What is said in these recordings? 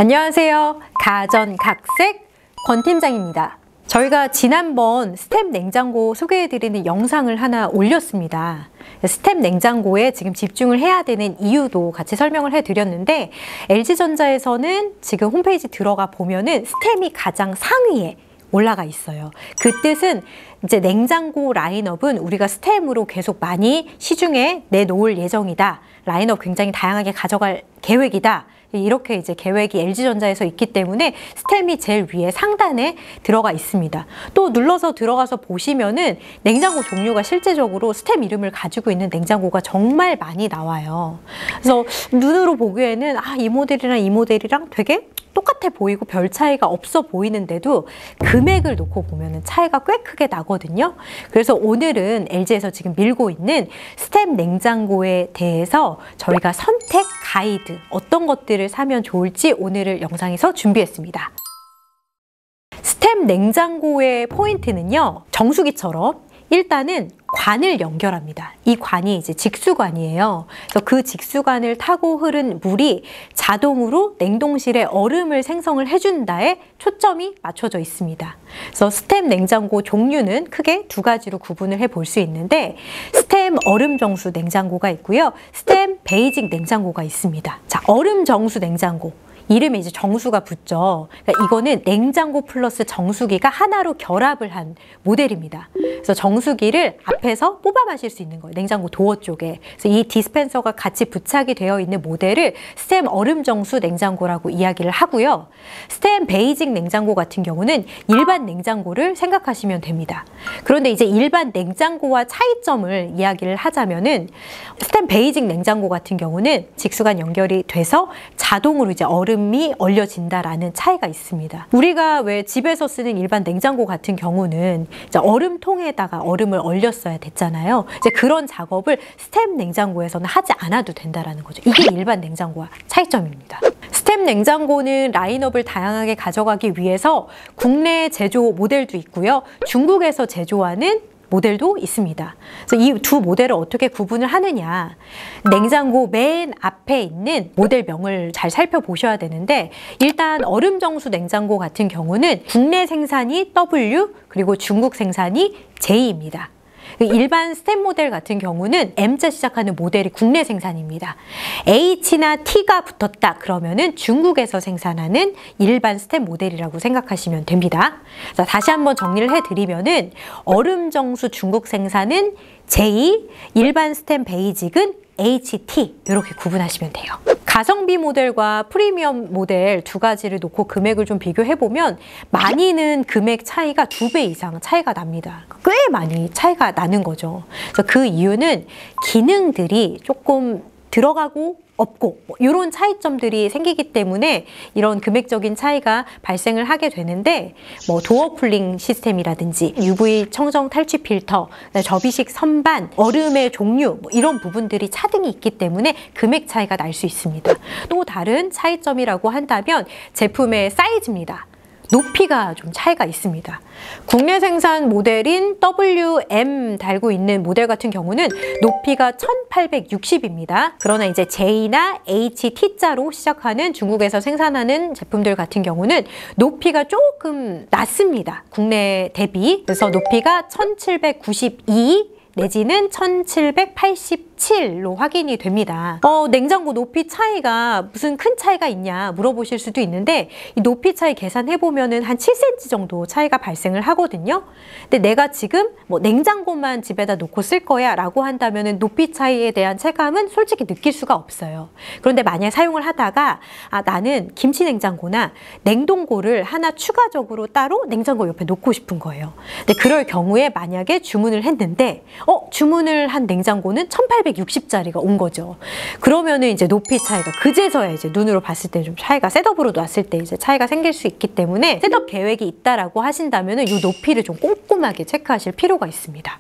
안녕하세요. 가전각색 권 팀장입니다. 저희가 지난번 스템 냉장고 소개해드리는 영상을 하나 올렸습니다. 스템 냉장고에 지금 집중을 해야 되는 이유도 같이 설명을 해드렸는데 LG전자에서는 지금 홈페이지 들어가 보면은 스템이 가장 상위에 올라가 있어요. 그 뜻은 이제 냉장고 라인업은 우리가 스템으로 계속 많이 시중에 내놓을 예정이다. 라인업 굉장히 다양하게 가져갈 계획이다. 이렇게 이제 계획이 LG전자에서 있기 때문에 스템이 제일 위에 상단에 들어가 있습니다. 또 눌러서 들어가서 보시면은 냉장고 종류가 실제적으로 스템 이름을 가지고 있는 냉장고가 정말 많이 나와요. 그래서 눈으로 보기에는 이 모델이랑 이 모델이랑 되게 똑같아 보이고 별 차이가 없어 보이는데도 금액을 놓고 보면 차이가 꽤 크게 나거든요. 그래서 오늘은 LG에서 지금 밀고 있는 스템 냉장고에 대해서 저희가 선택 가이드, 어떤 것들을 사면 좋을지 오늘 영상에서 준비했습니다. 스템 냉장고의 포인트는요, 정수기처럼 일단은 관을 연결합니다. 이 관이 이제 직수관이에요. 그래서 그 직수관을 타고 흐른 물이 자동으로 냉동실에 얼음을 생성을 해준다에 초점이 맞춰져 있습니다. 그래서 스템 냉장고 종류는 크게 두 가지로 구분을 해 볼 수 있는데 스템 얼음 정수 냉장고가 있고요. 스템 베이직 냉장고가 있습니다. 자, 얼음 정수 냉장고. 이름에 이제 정수가 붙죠. 그러니까 이거는 냉장고 플러스 정수기가 하나로 결합을 한 모델입니다. 그래서 정수기를 앞에서 뽑아 마실 수 있는 거예요. 냉장고 도어 쪽에. 그래서 이 디스펜서가 같이 부착이 되어 있는 모델을 스템 얼음 정수 냉장고라고 이야기를 하고요. 스템 베이직 냉장고 같은 경우는 일반 냉장고를 생각하시면 됩니다. 그런데 이제 일반 냉장고와 차이점을 이야기를 하자면은 스템 베이직 냉장고 같은 경우는 직수관 연결이 돼서 자동으로 이제 얼음이 얼려진다라는 차이가 있습니다. 우리가 왜 집에서 쓰는 일반 냉장고 같은 경우는 이제 얼음통에다가 얼음을 얼렸어야 됐잖아요. 이제 그런 작업을 스템 냉장고에서는 하지 않아도 된다라는 거죠. 이게 일반 냉장고와 차이점입니다. 스템 냉장고는 라인업을 다양하게 가져가기 위해서 국내 제조 모델도 있고요. 중국에서 제조하는 모델도 있습니다. 그래서 이 두 모델을 어떻게 구분을 하느냐. 냉장고 맨 앞에 있는 모델명을 잘 살펴보셔야 되는데 일단 얼음 정수 냉장고 같은 경우는 국내 생산이 W 그리고 중국 생산이 J입니다. 일반 스템 모델 같은 경우는 M자 시작하는 모델이 국내 생산입니다. H나 T가 붙었다 그러면은 중국에서 생산하는 일반 스템 모델이라고 생각하시면 됩니다. 자, 다시 한번 정리를 해드리면은 얼음 정수 중국 생산은 J, 일반 스템 베이직은 HT 이렇게 구분하시면 돼요. 가성비 모델과 프리미엄 모델 두 가지를 놓고 금액을 좀 비교해보면 많이는 금액 차이가 2배 이상 차이가 납니다. 꽤 많이 차이가 나는 거죠. 그래서 그 이유는 기능들이 조금 들어가고 없고 이런 차이점들이 생기기 때문에 이런 금액적인 차이가 발생을 하게 되는데 도어 쿨링 시스템이라든지 UV 청정 탈취 필터, 접이식 선반, 얼음의 종류 이런 부분들이 차등이 있기 때문에 금액 차이가 날 수 있습니다. 또 다른 차이점이라고 한다면 제품의 사이즈입니다. 높이가 좀 차이가 있습니다. 국내 생산 모델인 WM 달고 있는 모델 같은 경우는 높이가 1860입니다. 그러나 이제 J나 HT자로 시작하는 중국에서 생산하는 제품들 같은 경우는 높이가 조금 낮습니다. 국내 대비. 그래서 높이가 1792 내지는 1787로 확인이 됩니다. 냉장고 높이 차이가 무슨 큰 차이가 있냐 물어보실 수도 있는데 이 높이 차이 계산해보면은 한 7cm 정도 차이가 발생을 하거든요. 근데 내가 지금 냉장고만 집에다 놓고 쓸 거야 라고 한다면은 높이 차이에 대한 체감은 솔직히 느낄 수가 없어요. 그런데 만약 사용을 하다가 나는 김치 냉장고나 냉동고를 하나 추가적으로 따로 냉장고 옆에 놓고 싶은 거예요. 근데 그럴 경우에 만약에 주문을 했는데 주문을 한 냉장고는 1860짜리가 온 거죠. 그러면은 이제 높이 차이가 그제서야 이제 눈으로 봤을 때 좀 차이가 셋업으로 놨을 때 이제 차이가 생길 수 있기 때문에 셋업 계획이 있다라고 하신다면은 이 높이를 좀 꼼꼼하게 체크하실 필요가 있습니다.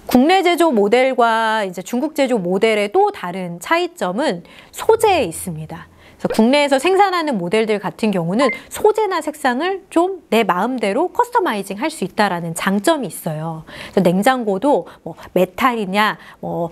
국내 제조 모델과 이제 중국 제조 모델의 또 다른 차이점은 소재에 있습니다. 그래서 국내에서 생산하는 모델들 같은 경우는 소재나 색상을 좀 내 마음대로 커스터마이징 할 수 있다라는 장점이 있어요. 그래서 냉장고도 메탈이냐,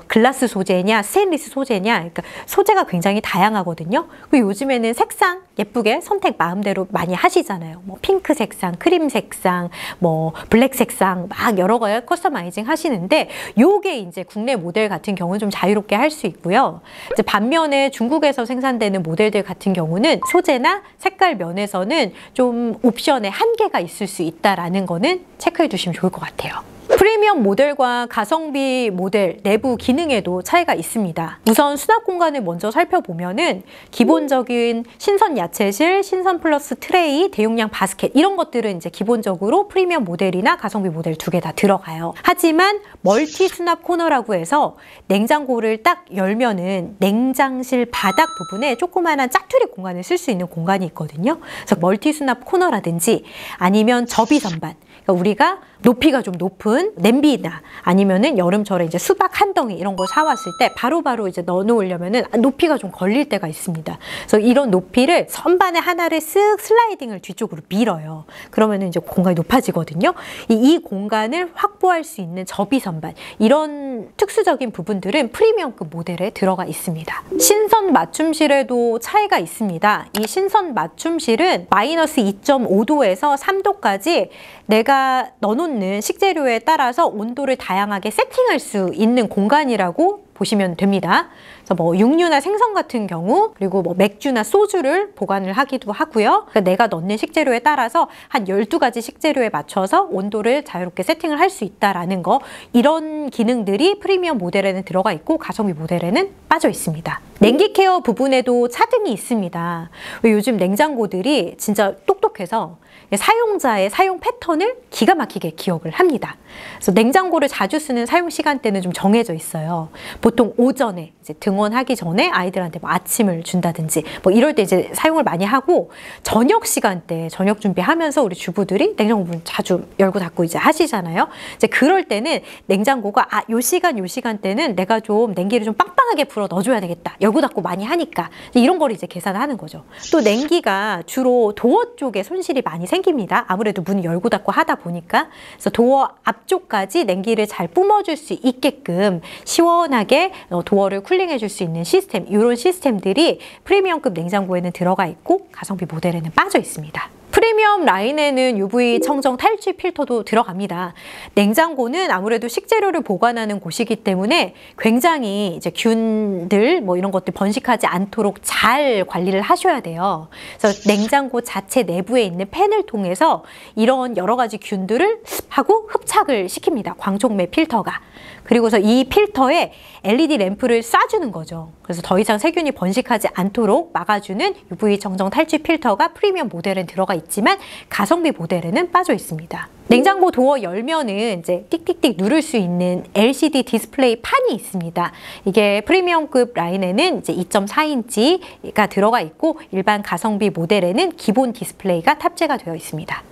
글라스 소재냐, 스테인리스 소재냐, 그러니까 소재가 굉장히 다양하거든요. 그리고 요즘에는 색상, 예쁘게 선택 마음대로 많이 하시잖아요. 뭐 핑크 색상, 크림 색상, 뭐 블랙 색상 막 여러 가지 커스터마이징 하시는데 요게 이제 국내 모델 같은 경우는 좀 자유롭게 할 수 있고요. 이제 반면에 중국에서 생산되는 모델들 같은 경우는 소재나 색깔 면에서는 좀 옵션에 한계가 있을 수 있다라는 거는 체크해 두시면 좋을 것 같아요. 프리미엄 모델과 가성비 모델 내부 기능에도 차이가 있습니다. 우선 수납 공간을 먼저 살펴보면은 기본적인 신선 야채실, 신선 플러스 트레이, 대용량 바스켓 이런 것들은 이제 기본적으로 프리미엄 모델이나 가성비 모델 두 개 다 들어가요. 하지만 멀티 수납 코너라고 해서 냉장고를 딱 열면은 냉장실 바닥 부분에 조그마한 짜투리 공간을 쓸 수 있는 공간이 있거든요. 그래서 멀티 수납 코너라든지 아니면 접이 선반, 그러니까 우리가 높이가 좀 높은 냄비나 아니면은 여름철에 이제 수박 한 덩이 이런 거 사왔을 때 바로바로 이제 넣어 놓으려면은 높이가 좀 걸릴 때가 있습니다. 그래서 이런 높이를 선반에 하나를 쓱 슬라이딩을 뒤쪽으로 밀어요. 그러면은 이제 공간이 높아지거든요. 이 공간을 확보할 수 있는 접이 선반 이런 특수적인 부분들은 프리미엄급 모델에 들어가 있습니다. 신선 맞춤실에도 차이가 있습니다. 이 신선 맞춤실은 마이너스 2.5도에서 3도까지 내가 넣어놓는 식재료에 따라서 온도를 다양하게 세팅할 수 있는 공간이라고 보시면 됩니다. 그래서 뭐 육류나 생선 같은 경우 그리고 뭐 맥주나 소주를 보관을 하기도 하고요. 그러니까 내가 넣는 식재료에 따라서 한 12가지 식재료에 맞춰서 온도를 자유롭게 세팅을 할 수 있다라는 거 이런 기능들이 프리미엄 모델에는 들어가 있고 가성비 모델에는 빠져 있습니다. 냉기 케어 부분에도 차등이 있습니다. 요즘 냉장고들이 진짜 똑똑해서 사용자의 사용 패턴을 기가 막히게 기억을 합니다. 그래서 냉장고를 자주 쓰는 사용 시간대는 좀 정해져 있어요. 보통 오전에 이제 등원하기 전에 아이들한테 뭐 아침을 준다든지 뭐 이럴 때 이제 사용을 많이 하고 저녁 시간대 저녁 준비하면서 우리 주부들이 냉장고 문 자주 열고 닫고 이제 하시잖아요. 이제 그럴 때는 냉장고가 요 시간대는 내가 좀 냉기를 좀 빵빵하게 불어 넣어줘야 되겠다. 열고 닫고 많이 하니까 이런 걸 이제 계산하는 거죠. 또 냉기가 주로 도어 쪽에 손실이 많이 생깁니다. 아무래도 문을 열고 닫고 하다 보니까. 그래서 도어 앞쪽까지 냉기를 잘 뿜어줄 수 있게끔 시원하게 도어를 쿨링해 줄 수 있는 시스템, 이런 시스템들이 프리미엄급 냉장고에는 들어가 있고 가성비 모델에는 빠져 있습니다. 프리미엄 라인에는 UV 청정 탈취 필터도 들어갑니다. 냉장고는 아무래도 식재료를 보관하는 곳이기 때문에 굉장히 이제 균들 뭐 이런 것들 번식하지 않도록 잘 관리를 하셔야 돼요. 그래서 냉장고 자체 내부에 있는 팬을 통해서 이런 여러 가지 균들을 하고 흡착을 시킵니다. 광촉매 필터가. 그리고서 이 필터에 LED 램프를 쏴주는 거죠. 그래서 더 이상 세균이 번식하지 않도록 막아주는 UV 청정 탈취 필터가 프리미엄 모델엔 들어가 있지만 가성비 모델에는 빠져 있습니다. 냉장고 도어 열면은 이제 띡띡띡 누를 수 있는 LCD 디스플레이 판이 있습니다. 이게 프리미엄급 라인에는 이제 2.4인치가 들어가 있고 일반 가성비 모델에는 기본 디스플레이가 탑재가 되어 있습니다.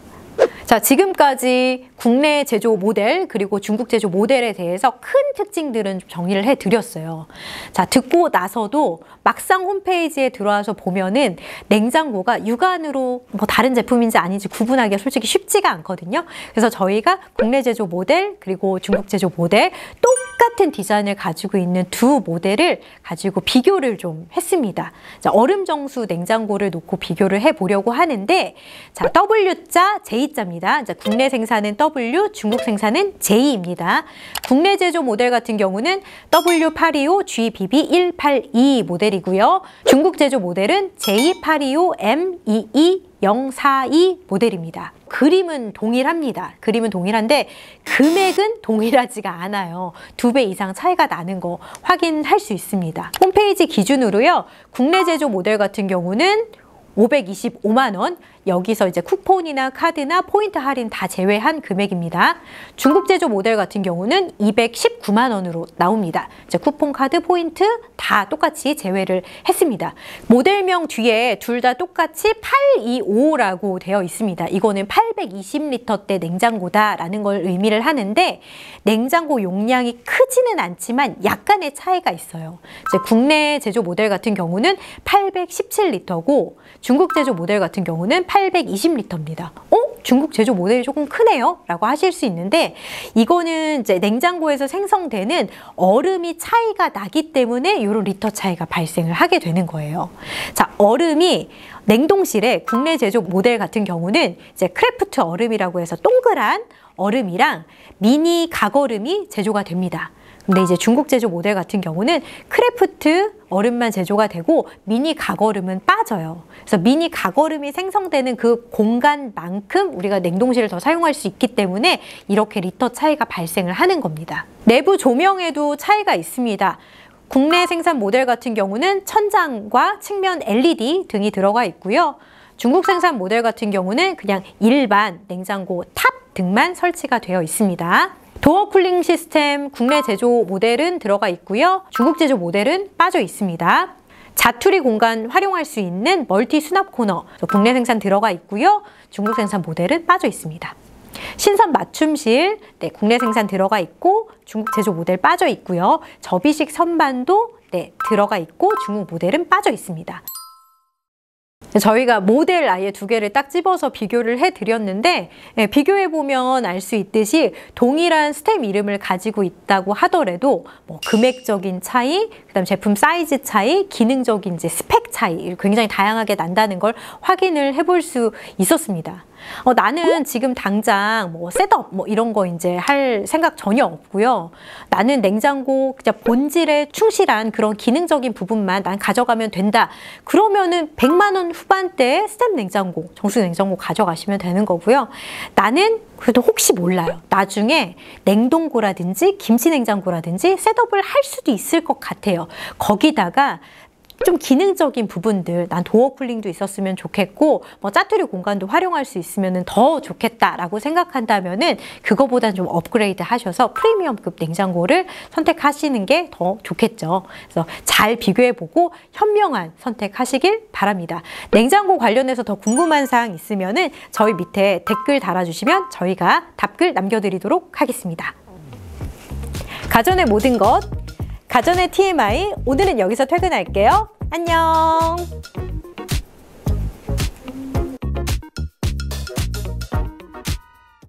자, 지금까지 국내 제조 모델 그리고 중국 제조 모델에 대해서 큰 특징들은 좀 정리를 해드렸어요. 자, 듣고 나서도 막상 홈페이지에 들어와서 보면은 냉장고가 육안으로 뭐 다른 제품인지 아닌지 구분하기가 솔직히 쉽지가 않거든요. 그래서 저희가 국내 제조 모델 그리고 중국 제조 모델 똑같은 디자인을 가지고 있는 두 모델을 가지고 비교를 좀 했습니다. 자, 얼음정수 냉장고를 놓고 비교를 해보려고 하는데 자, W자, J자입니다. 자, 국내 생산은 W, 중국 생산은 J입니다. 국내 제조 모델 같은 경우는 W825 GBB182 모델이고요. 중국 제조 모델은 J825 M22042 모델입니다. 그림은 동일합니다. 그림은 동일한데 금액은 동일하지가 않아요. 2배 이상 차이가 나는 거 확인할 수 있습니다. 홈페이지 기준으로요. 국내 제조 모델 같은 경우는 525만 원, 여기서 이제 쿠폰이나 카드나 포인트 할인 다 제외한 금액입니다. 중국 제조 모델 같은 경우는 219만 원으로 나옵니다. 이제 쿠폰, 카드, 포인트 다 똑같이 제외를 했습니다. 모델명 뒤에 둘 다 똑같이 825라고 되어 있습니다. 이거는 820리터대 냉장고다라는 걸 의미를 하는데 냉장고 용량이 크지는 않지만 약간의 차이가 있어요. 이제 국내 제조 모델 같은 경우는 817리터고 중국 제조 모델 같은 경우는 820리터입니다. 중국 제조 모델이 조금 크네요 라고 하실 수 있는데 이거는 이제 냉장고에서 생성되는 얼음이 차이가 나기 때문에 이런 리터 차이가 발생을 하게 되는 거예요. 자, 얼음이 냉동실에 국내 제조 모델 같은 경우는 이제 크래프트 얼음이라고 해서 동그란 얼음이랑 미니 각얼음이 제조가 됩니다. 근데 이제 중국 제조 모델 같은 경우는 크래프트 얼음만 제조가 되고 미니 각얼음은 빠져요. 그래서 미니 각얼음이 생성되는 그 공간만큼 우리가 냉동실을 더 사용할 수 있기 때문에 이렇게 리터 차이가 발생을 하는 겁니다. 내부 조명에도 차이가 있습니다. 국내 생산 모델 같은 경우는 천장과 측면 LED 등이 들어가 있고요. 중국 생산 모델 같은 경우는 그냥 일반 냉장고 탑 등만 설치가 되어 있습니다. 도어 쿨링 시스템 국내 제조 모델은 들어가 있고요. 중국 제조 모델은 빠져 있습니다. 자투리 공간 활용할 수 있는 멀티 수납 코너 국내 생산 들어가 있고요. 중국 생산 모델은 빠져 있습니다. 신선 맞춤실 국내 생산 들어가 있고 중국 제조 모델 빠져 있고요. 접이식 선반도 들어가 있고 중국 모델은 빠져 있습니다. 저희가 모델 아예 두 개를 딱 집어서 비교를 해드렸는데 비교해보면 알 수 있듯이 동일한 스템 이름을 가지고 있다고 하더라도 뭐 금액적인 차이, 그다음 제품 사이즈 차이, 기능적인 이제 스펙 차이 굉장히 다양하게 난다는 걸 확인을 해볼 수 있었습니다. 나는 지금 당장 뭐 셋업 뭐 이런 거 이제 할 생각 전혀 없고요. 나는 냉장고 그냥 본질에 충실한 그런 기능적인 부분만 난 가져가면 된다. 그러면은 100만 원 후반대의 스텝 냉장고, 정수 냉장고 가져가시면 되는 거고요. 나는 그래도 혹시 몰라요. 나중에 냉동고라든지 김치 냉장고라든지 셋업을 할 수도 있을 것 같아요. 거기다가 좀 기능적인 부분들, 난 도어 쿨링도 있었으면 좋겠고 뭐 짜투리 공간도 활용할 수 있으면 더 좋겠다라고 생각한다면은 그거보다는 좀 업그레이드 하셔서 프리미엄급 냉장고를 선택하시는 게 더 좋겠죠. 그래서 잘 비교해보고 현명한 선택하시길 바랍니다. 냉장고 관련해서 더 궁금한 사항 있으면은 저희 밑에 댓글 달아주시면 저희가 답글 남겨드리도록 하겠습니다. 가전의 모든 것, 가전의 TMI, 오늘은 여기서 퇴근할게요. 안녕.